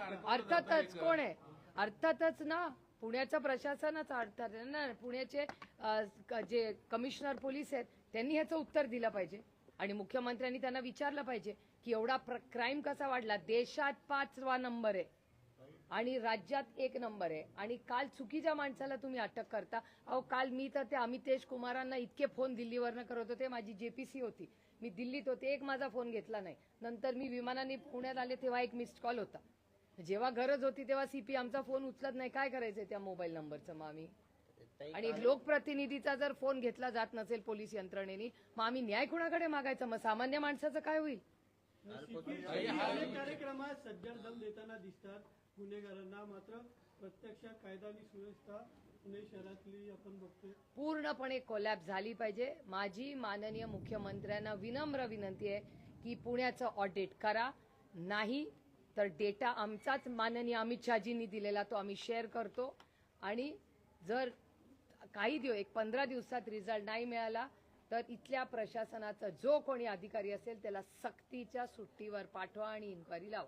अर्थातच कोण आहे? अर्थातच ना, पुण्याचं प्रशासनच अर्थात ना. पुण्याचे जे कमिशनर पोलीस आहेत त्यांनी ह्याचं उत्तर दिलं पाहिजे आणि मुख्यमंत्र्यांनी त्यांना विचारलं पाहिजे की एवढा क्राईम कसा वाढला. देशात 5वा नंबर आहे आणि राज्यात 1 नंबर आहे आणि काल चुकीच्या माणसाला तुम्ही अटक करता. अहो, काल मी तर ते अमितेश कुमारांना इतके फोन दिल्लीवरनं करत होते. माझी जेपीसी होती, मी दिल्लीत होते, एक माझा फोन घेतला नाही. नंतर मी विमानाने पुण्यात आले तेव्हा एक मिस्ड कॉल होता. जेव्हा गरज होती तेव्हा सीपी आमचा फोन उचलत नाही. काय करायचंय त्या मोबाईल नंबरचं मग आम्ही? आणि लोकप्रतिनिधीचा जर फोन घेतला जात नसेल पोलीस यंत्रणेनी, मग आम्ही न्याय कुणाकडे मागायचा? मग सामान्य माणसाचं काय होईल? कार्यक्रमात सज्जड दम देताना दिसतात गुन्हेगारांना, मात्र प्रत्यक्षात कायदा आणि सुव्यवस्था पुणे शहरातली आपण बघतोय पूर्णपणे कोलॅप्स झाली पाहिजे. माझी माननीय मुख्यमंत्र्यांना विनम्र विनंती आहे की पुण्याचं ऑडिट करा. नाही तर डेटा आमचाच माननीय अमित शहाजींनी दिलेला तो आम्ही शेअर करतो आणि जर काही 15 दिवसात रिझल्ट नाही मिळाला तर इथल्या प्रशासनाचा जो कोणी अधिकारी असेल त्याला सक्तीच्या सुट्टीवर पाठवा आणि इन्क्वायरी लावा.